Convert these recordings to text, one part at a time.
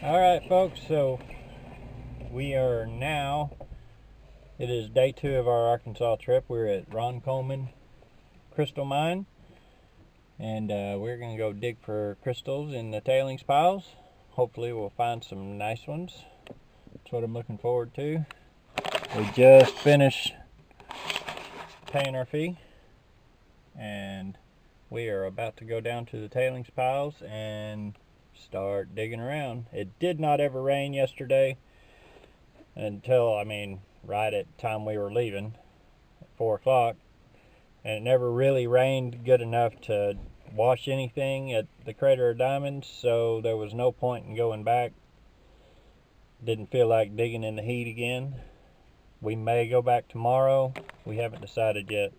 Alright folks, so we are now, it is day 2 of our Arkansas trip. We're at Ron Coleman crystal mine, and we're going to go dig for crystals in the tailings piles. Hopefully we'll find some nice ones. That's what I'm looking forward to. We just finished paying our fee, and we are about to go down to the tailings piles and start digging around. It did not ever rain yesterday until, right at the time we were leaving at 4 o'clock, and it never really rained good enough to wash anything at the Crater of Diamonds, so there was no point in going back. Didn't feel like digging in the heat again. We may go back tomorrow. We haven't decided yet,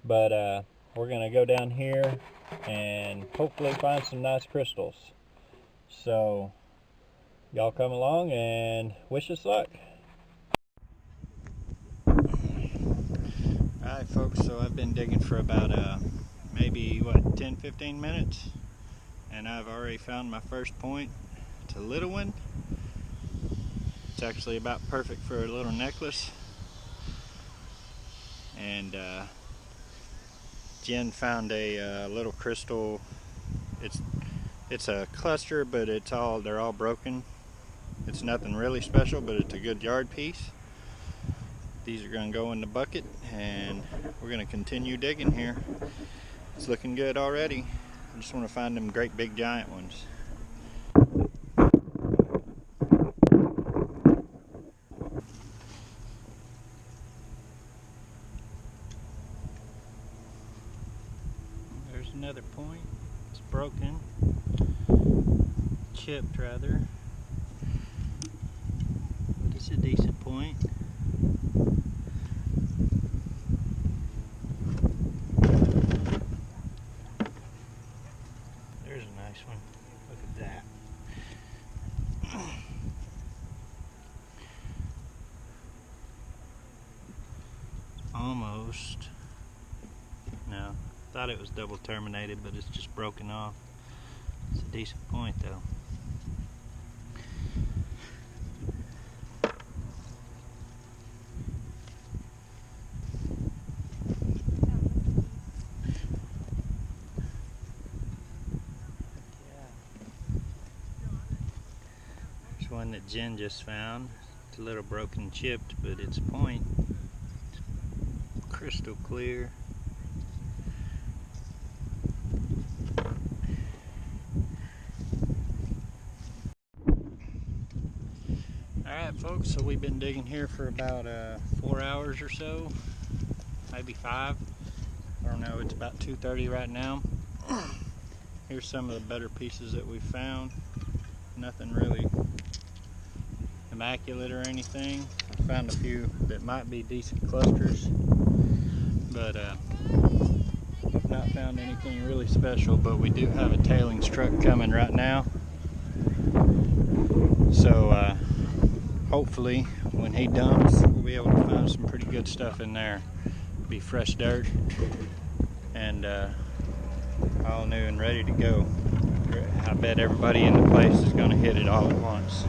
but we're gonna go down here and hopefully find some nice crystals. So y'all come along and wish us luck. Alright folks, so I've been digging for about maybe 10-15 minutes, and I've already found my first point. It's a little one. It's actually about perfect for a little necklace. And Jen found a little crystal. It's a cluster, but they're all broken. It's nothing really special, but it's a good yard piece. These are going to go in the bucket, and we're going to continue digging here. It's looking good already. I just want to find them great big giant ones. There's another point. It's broken. Chipped rather. But it's a decent point. There's a nice one. Look at that. Almost. No, thought it was double terminated, but it's just broken off. It's a decent point though. There's one that Jen just found. It's a little broken, chipped, but it's point. It's crystal clear. Alright folks, so we've been digging here for about 4 hours or so, maybe 5. I don't know, it's about 2:30 right now. Here's some of the better pieces that we found. Nothing really immaculate or anything. I found a few that might be decent clusters, but I've not found anything really special. But we do have a tailings truck coming right now, so hopefully when he dumps, we'll be able to find some pretty good stuff in there. It'll be fresh dirt and all new and ready to go. I bet everybody in the place is going to hit it all at once.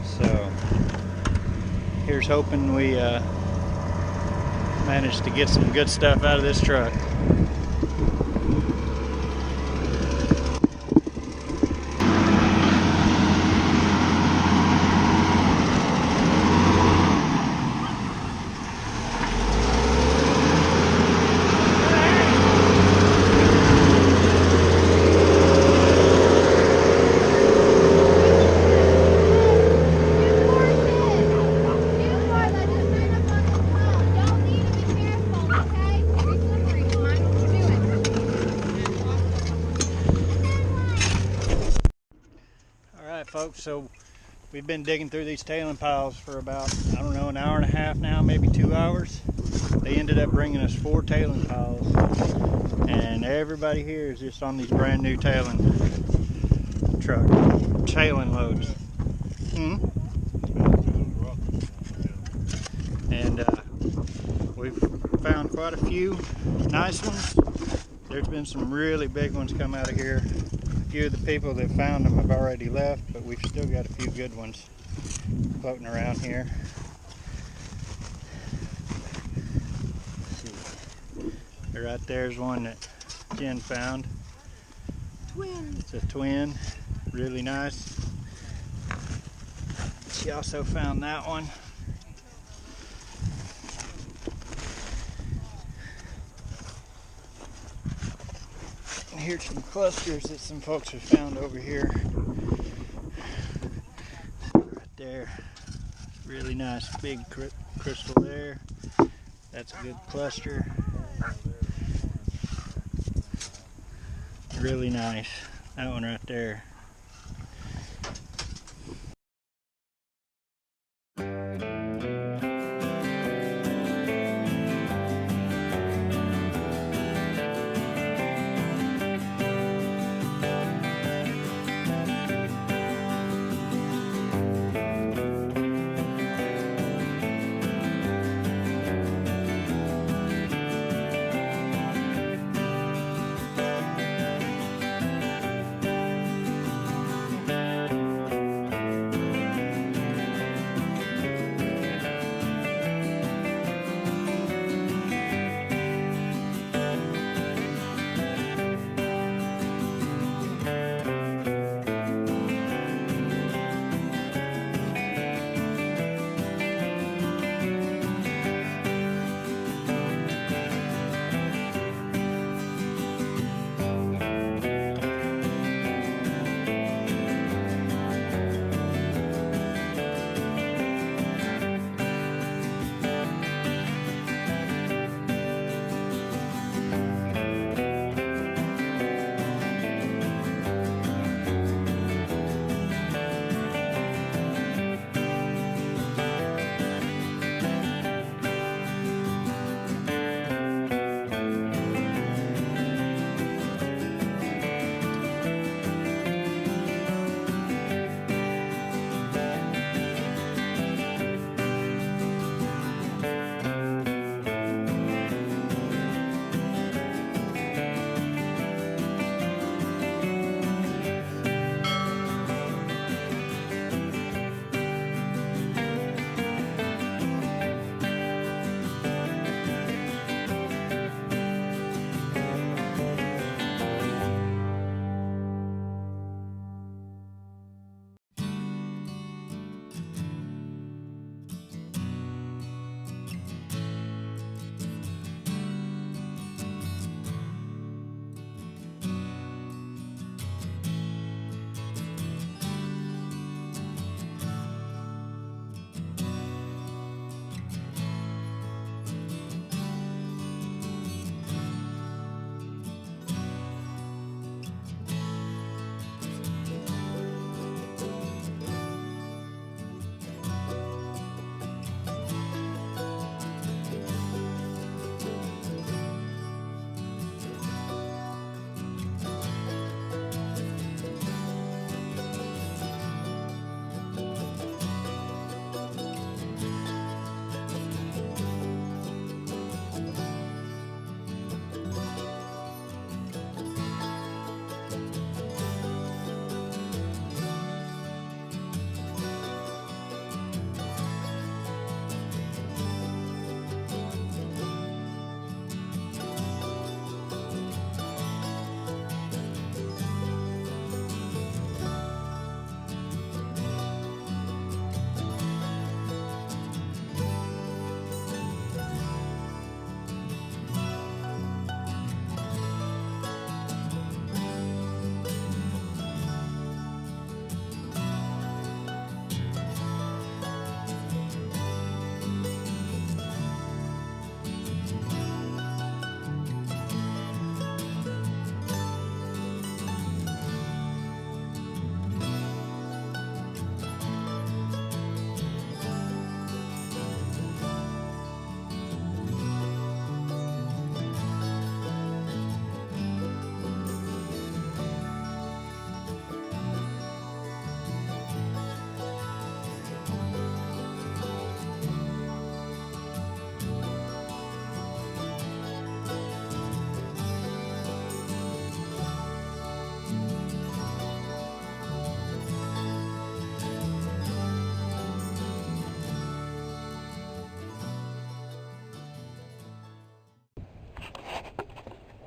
So here's hoping we manage to get some good stuff out of this truck. Folks, so we've been digging through these tailing piles for about, I don't know, an hour and a half now, maybe 2 hours. They ended up bringing us 4 tailing piles, and everybody here is just on these brand new tailing loads. And we've found quite a few nice ones. There's been some really big ones come out of here. few of the people that found them have already left, but we've still got a few good ones floating around here. Let's see. Right there's one that Jen found. Twin. It's a twin. Really nice. She also found that one. And here's some clusters that some folks have found over here. Right there. Really nice big crystal there. That's a good cluster. Really nice. That one right there.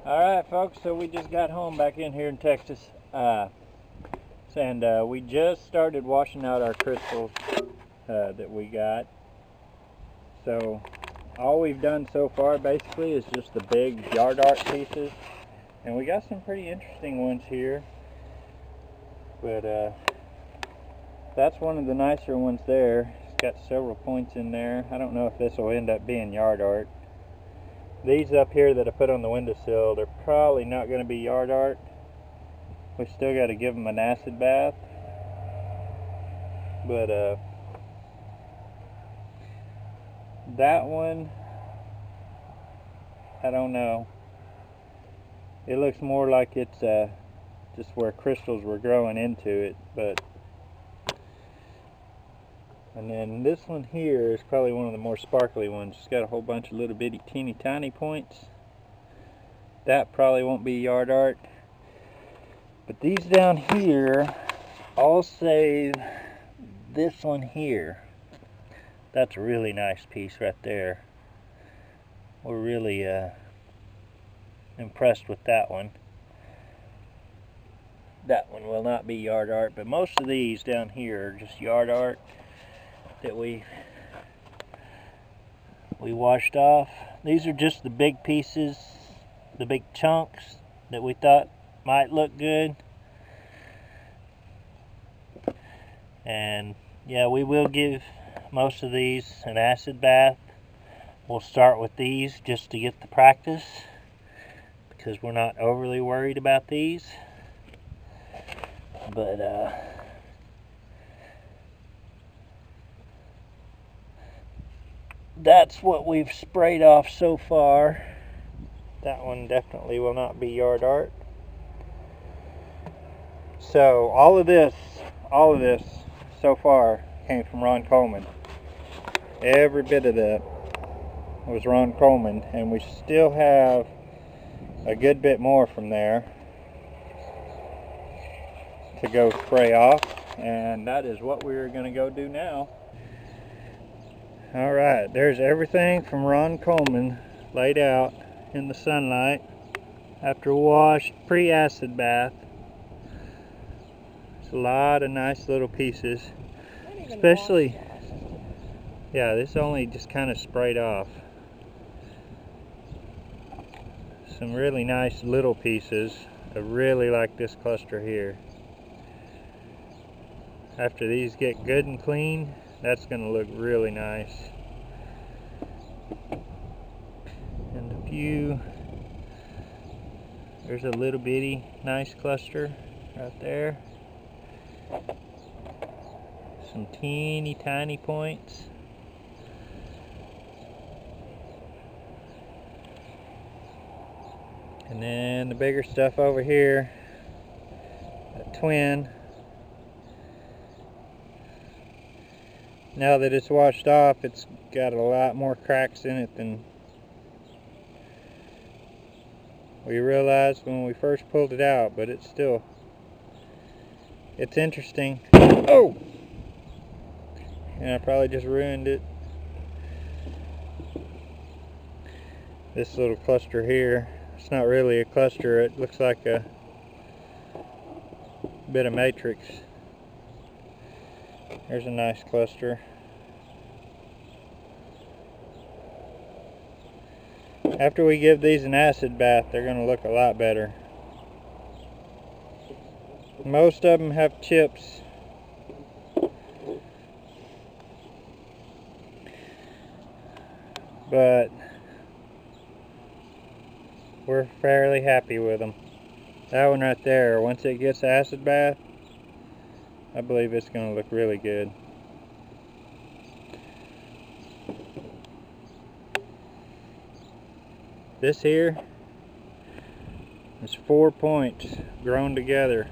Alright folks, so we just got home back in here in Texas, and we just started washing out our crystals that we got. So all we've done so far basically is just the big yard art pieces, and we got some pretty interesting ones here, but that's one of the nicer ones there. It's got several points in there. I don't know if this will end up being yard art. These up here that I put on the windowsill, they're probably not going to be yard art. We still got to give them an acid bath. But that one, I don't know. It looks more like it's just where crystals were growing into it. And then this one here is probably one of the more sparkly ones. It's got a whole bunch of little bitty teeny tiny points. That probably won't be yard art. But these down here, I'll save this one here. That's a really nice piece right there. We're really impressed with that one. That one will not be yard art, but most of these down here are just yard art that we washed off. These are just the big pieces, the big chunks that we thought might look good. And yeah, we will give most of these an acid bath. We'll start with these just to get the practice, because we're not overly worried about these. But that's what we've sprayed off so far. That one definitely will not be yard art. So all of this so far came from Ron Coleman. Every bit of that was Ron Coleman, and we still have a good bit more from there to go spray off, and that is what we're going to go do now. Alright, there's everything from Ron Coleman laid out in the sunlight after washed, pre-acid bath. It's a lot of nice little pieces, especially, yeah, this only just kind of sprayed off. Some really nice little pieces. I really like this cluster here. After these get good and clean, that's going to look really nice. And a few, there's a little bitty nice cluster right there. Some teeny tiny points. And then the bigger stuff over here, a twin. Now that it's washed off, it's got a lot more cracks in it than we realized when we first pulled it out, but it's interesting. Oh! And I probably just ruined it. This little cluster here, it's not really a cluster, it looks like a bit of matrix. There's a nice cluster. After we give these an acid bath, they're going to look a lot better. Most of them have chips. But we're fairly happy with them. That one right there, once it gets acid bath, I believe it's going to look really good. This here is 4 points grown together.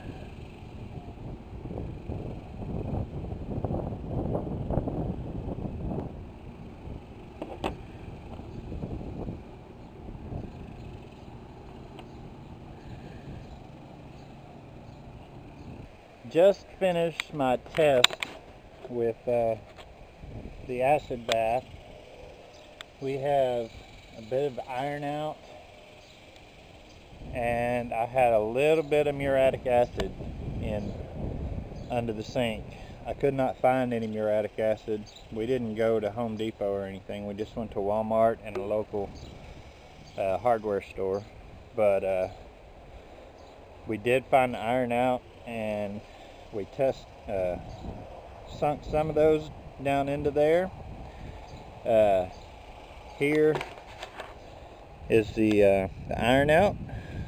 Just finished my test with the acid bath. We have a bit of iron out and I had a little bit of muriatic acid in under the sink. I could not find any muriatic acid. We didn't go to Home Depot or anything. We just went to Walmart and a local hardware store. But we did find the iron out, and we sunk some of those down into there. Here is the iron out,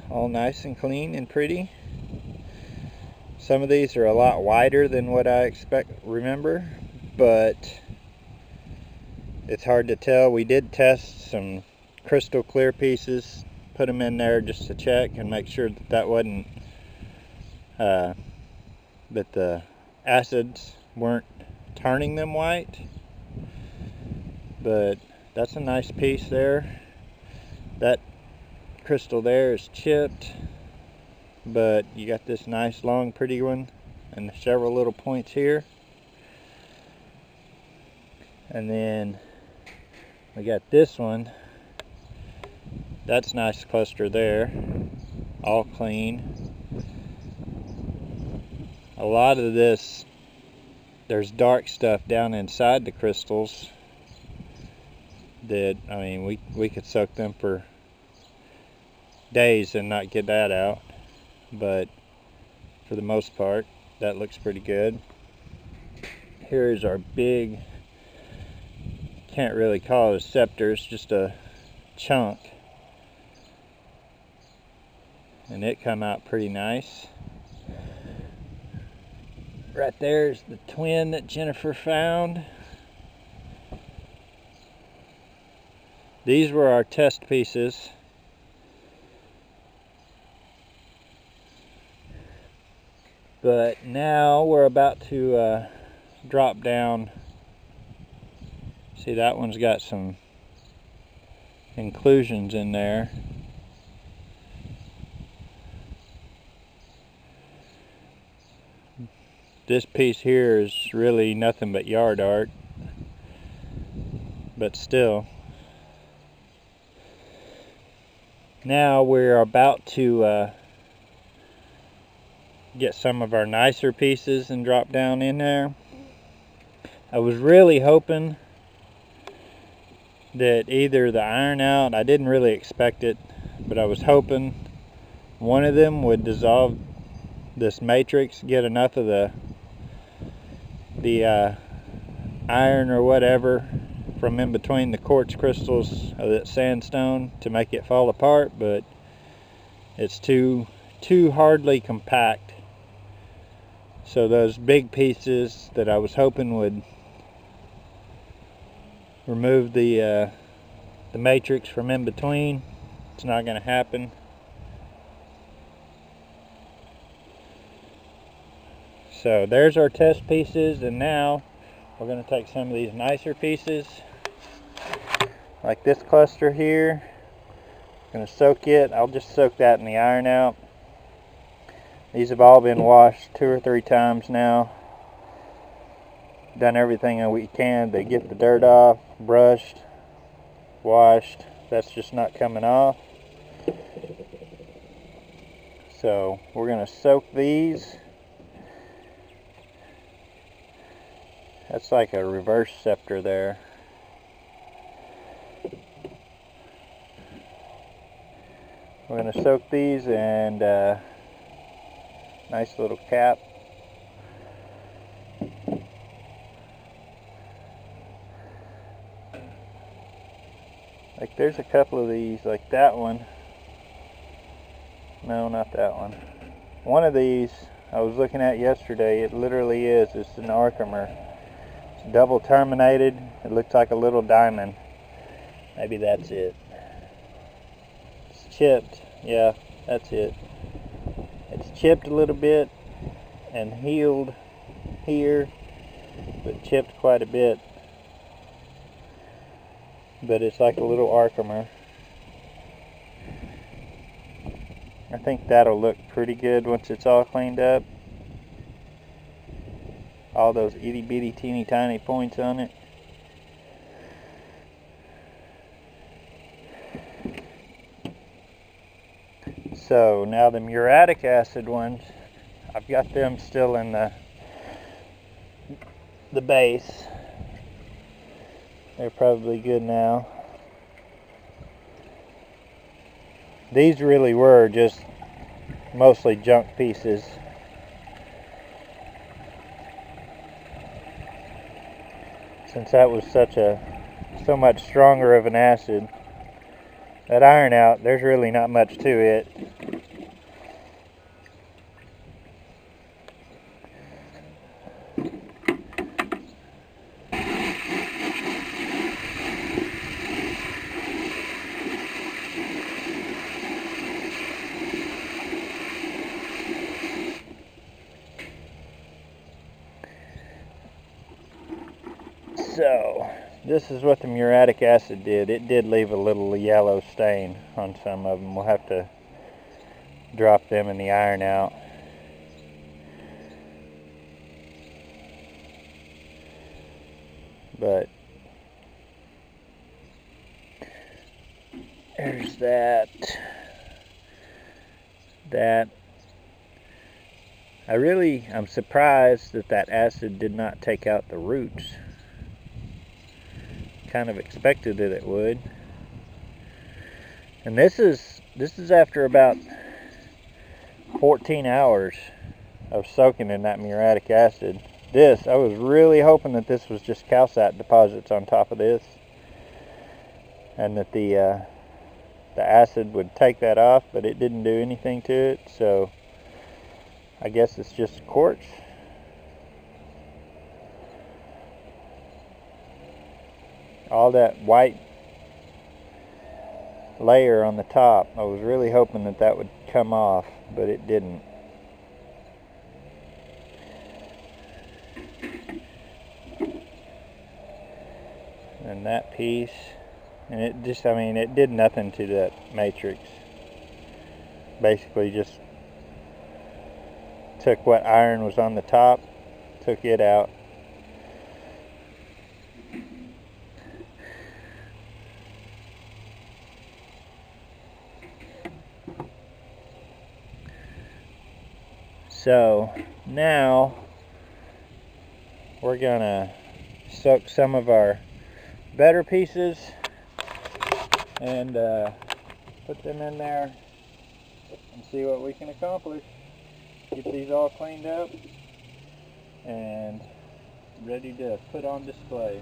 all nice and clean and pretty. Some of these are a lot wider than what I remember, but it's hard to tell. We did test some crystal clear pieces, put them in there just to check and make sure that wasn't that the acids weren't turning them white. But that's a nice piece there. That crystal there is chipped, but you got this nice long pretty one and several little points here. And then we got this one. That's a nice cluster there, all clean. A lot of this, there's dark stuff down inside the crystals that, I mean, we could soak them for days and not get that out, but for the most part that looks pretty good. Here is our big, can't really call it a scepter, it's just a chunk, and it come out pretty nice. Right there is the twin that Jennifer found. These were our test pieces. But now we're about to drop down. See, that one's got some inclusions in there. This piece here is really nothing but yard art, but still. Now we're about to get some of our nicer pieces and drop down in there. I was really hoping that either the iron out, I didn't really expect it, but I was hoping one of them would dissolve this matrix, get enough of the iron or whatever from in between the quartz crystals of that sandstone to make it fall apart, but it's too hardly compact. So those big pieces that I was hoping would remove the matrix from in between, it's not going to happen. So there's our test pieces, and now we're going to take some of these nicer pieces, like this cluster here. I'm going to soak it. I'll just soak that in the iron out. These have all been washed 2 or 3 times now. Done everything that we can to get the dirt off, brushed, washed. That's just not coming off. So we're going to soak these. That's like a reverse scepter there. We're going to soak these, and nice little cap. Like there's a couple of these, like that one. No, not that one. One of these I was looking at yesterday, it literally is. It's an Archimer. It's double terminated. It looks like a little diamond. Maybe that's it. It's chipped. Yeah, that's it. It's chipped a little bit and healed here, but chipped quite a bit. But it's like a little Archimer. I think that'll look pretty good once it's all cleaned up. All those itty bitty teeny tiny points on it. So now the muriatic acid ones, I've got them still in the base. They're probably good now. These really were just mostly junk pieces. Since that was so much stronger of an acid. That iron out, there's really not much to it. So, this is what the muriatic acid did. It did leave a little yellow stain on some of them. We'll have to drop them in the iron out. But there's that. I'm surprised that acid did not take out the roots. Kind of expected that it would. And this is after about 14 hours of soaking in that muriatic acid. I was really hoping that this was just calcite deposits on top of this, and that the acid would take that off, but it didn't do anything to it. So I guess it's just quartz. All that white layer on the top, I was really hoping that would come off, but it didn't. And that piece, and it did nothing to that matrix. Basically just took what iron was on the top, took it out. So now we're gonna soak some of our better pieces and put them in there and see what we can accomplish. Get these all cleaned up and ready to put on display.